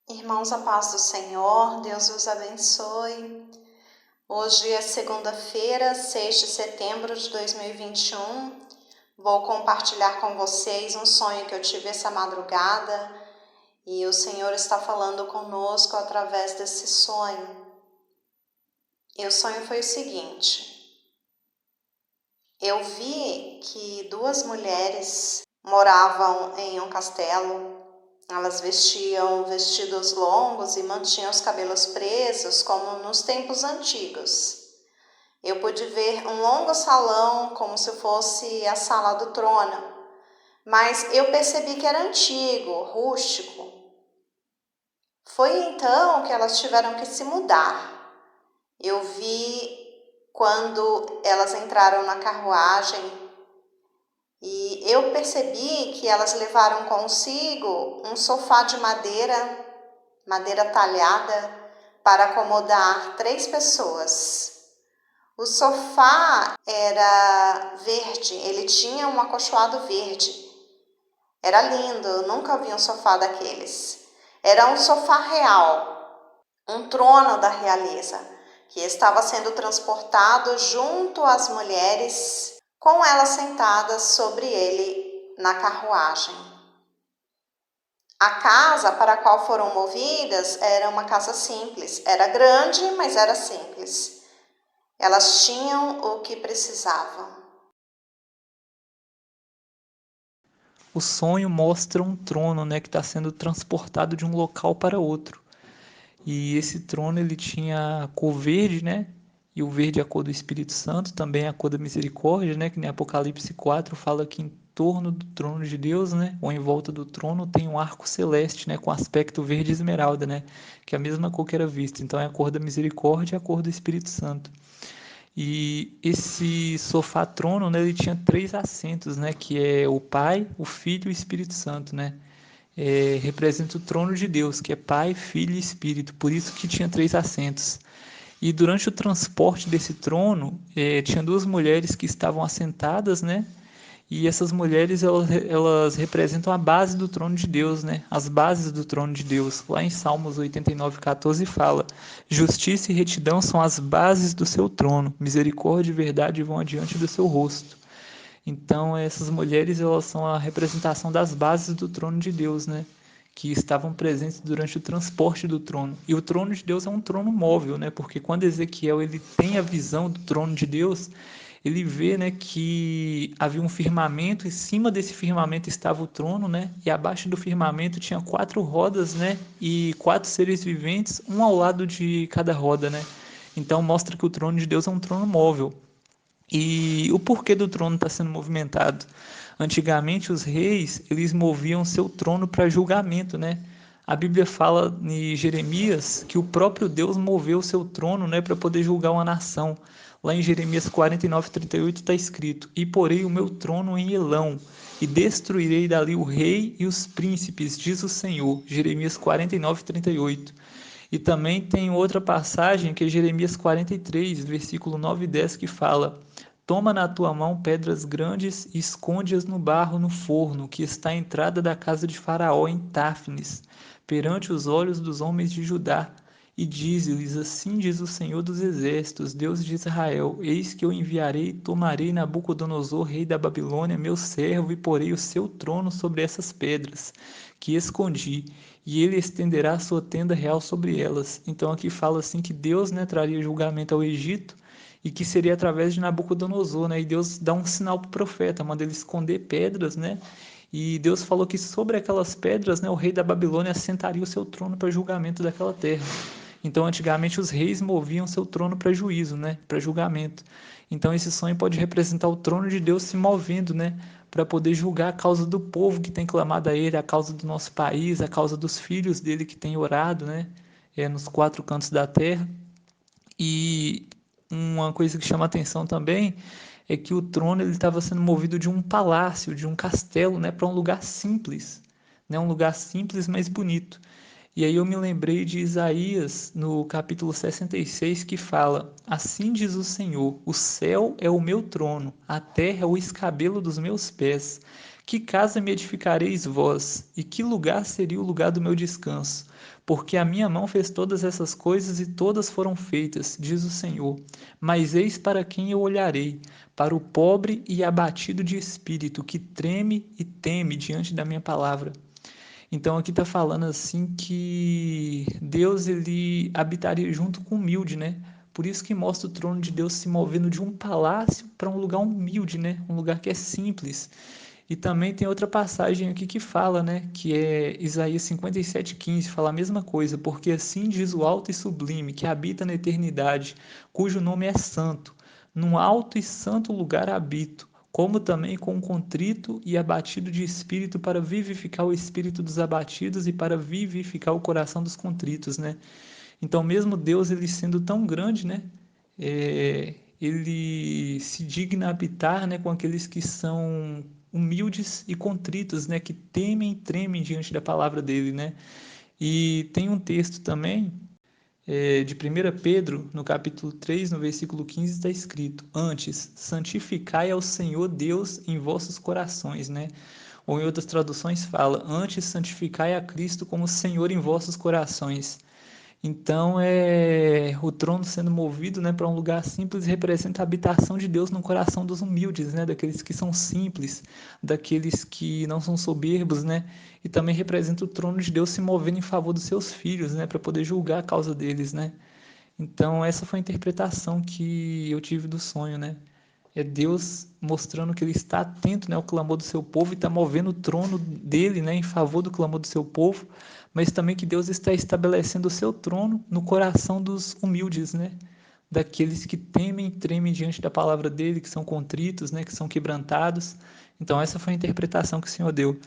Irmãos, a paz do Senhor, Deus os abençoe. Hoje é segunda-feira, 6 de setembro de 2021. Vou compartilhar com vocês um sonho que eu tive essa madrugada e o Senhor está falando conosco através desse sonho. E o sonho foi o seguinte: eu vi que duas mulheres moravam em um castelo. Elas vestiam vestidos longos e mantinham os cabelos presos, como nos tempos antigos. Eu pude ver um longo salão, como se fosse a sala do trono, mas eu percebi que era antigo, rústico. Foi então que elas tiveram que se mudar. Eu vi quando elas entraram na carruagem e eu percebi que elas levaram consigo um sofá de madeira talhada, para acomodar 3 pessoas. O sofá era verde, ele tinha um acolchoado verde. Era lindo, eu nunca vi um sofá daqueles. Era um sofá real, um trono da realeza, que estava sendo transportado junto às mulheres, com elas sentadas sobre ele na carruagem. A casa para a qual foram movidas era uma casa simples. Era grande, mas era simples. Elas tinham o que precisavam. O sonho mostra um trono, né, que está sendo transportado de um local para outro. E esse trono ele tinha a cor verde, né? E o verde é a cor do Espírito Santo, também é a cor da misericórdia, né? Que em Apocalipse 4 fala que em torno do trono de Deus, né? Ou em volta do trono tem um arco celeste, né? Com aspecto verde esmeralda, né? Que é a mesma cor que era vista. Então é a cor da misericórdia e a cor do Espírito Santo. E esse sofá-trono, né? Ele tinha 3 assentos, né? Que é o Pai, o Filho e o Espírito Santo, né? Representa o trono de Deus, que é Pai, Filho e Espírito, por isso que tinha 3 assentos. E durante o transporte desse trono, tinha 2 mulheres que estavam assentadas, né? E essas mulheres, elas representam a base do trono de Deus, né? As bases do trono de Deus. Lá em Salmos 89:14 fala: Justiça e retidão são as bases do seu trono, misericórdia e verdade vão adiante do seu rosto. Então, essas mulheres, elas são a representação das bases do trono de Deus, né? Que estavam presentes durante o transporte do trono. E o trono de Deus é um trono móvel, né? Porque quando Ezequiel ele tem a visão do trono de Deus, ele vê, né, que havia um firmamento, em cima desse firmamento estava o trono, né? E abaixo do firmamento tinha 4 rodas, né? E 4 seres viventes, um ao lado de cada roda, né? Então mostra que o trono de Deus é um trono móvel. E o porquê do trono estar sendo movimentado? Antigamente os reis, eles moviam seu trono para julgamento, né? A Bíblia fala em Jeremias que o próprio Deus moveu seu trono, né, para poder julgar uma nação. Lá em Jeremias 49:38 está escrito: E porei o meu trono em Elão, e destruirei dali o rei e os príncipes, diz o Senhor. Jeremias 49:38. E também tem outra passagem que é Jeremias 43, versículo 9 e 10, que fala: Toma na tua mão pedras grandes e esconde-as no barro no forno, que está à entrada da casa de Faraó em Táfnis, perante os olhos dos homens de Judá. E dize-lhes: Assim diz o Senhor dos Exércitos, Deus de Israel: Eis que eu enviarei e tomarei Nabucodonosor, rei da Babilônia, meu servo, e porei o seu trono sobre essas pedras que escondi, e ele estenderá a sua tenda real sobre elas. Então aqui fala assim que Deus, né, traria julgamento ao Egito e que seria através de Nabucodonosor, né? E Deus dá um sinal para o profeta, manda ele esconder pedras, né? E Deus falou que sobre aquelas pedras, né, o rei da Babilônia assentaria o seu trono para julgamento daquela terra. Então, antigamente, os reis moviam seu trono para juízo, né, para julgamento. Então, esse sonho pode representar o trono de Deus se movendo, né, para poder julgar a causa do povo que tem clamado a Ele, a causa do nosso país, a causa dos filhos dele que têm orado, né, nos 4 cantos da terra. E uma coisa que chama atenção também é que o trono ele estava sendo movido de um palácio, de um castelo, né, para um lugar simples, né, um lugar simples, mas bonito. E aí eu me lembrei de Isaías, no capítulo 66, que fala: Assim diz o Senhor, o céu é o meu trono, a terra é o escabelo dos meus pés. Que casa me edificareis vós? E que lugar seria o lugar do meu descanso? Porque a minha mão fez todas essas coisas e todas foram feitas, diz o Senhor. Mas eis para quem eu olharei, para o pobre e abatido de espírito, que treme e teme diante da minha palavra. Então aqui está falando assim que Deus ele habitaria junto com o humilde, né? Por isso que mostra o trono de Deus se movendo de um palácio para um lugar humilde, né? Um lugar que é simples. E também tem outra passagem aqui que fala, né? Que é Isaías 57:15, fala a mesma coisa, porque assim diz o alto e sublime, que habita na eternidade, cujo nome é santo. Num alto e santo lugar habito, como também com um contrito e abatido de espírito, para vivificar o espírito dos abatidos e para vivificar o coração dos contritos, né? Então, mesmo Deus ele sendo tão grande, né? Ele se digna habitar, né, com aqueles que são humildes e contritos, né, que temem e tremem diante da palavra dele, né? E tem um texto também de 1 Pedro, no capítulo 3, no versículo 15, está escrito: Antes, santificai ao Senhor Deus em vossos corações, né? Ou em outras traduções fala: Antes, santificai a Cristo como Senhor em vossos corações. Então, o trono sendo movido, né, para um lugar simples representa a habitação de Deus no coração dos humildes, né, daqueles que são simples, daqueles que não são soberbos, né, e também representa o trono de Deus se movendo em favor dos seus filhos, né, para poder julgar a causa deles, né. Então, essa foi a interpretação que eu tive do sonho, né. É Deus mostrando que ele está atento, né, ao clamor do seu povo e está movendo o trono dele, né, em favor do clamor do seu povo, mas também que Deus está estabelecendo o seu trono no coração dos humildes, né, daqueles que temem e tremem diante da palavra dele, que são contritos, né, que são quebrantados. Então essa foi a interpretação que o Senhor deu.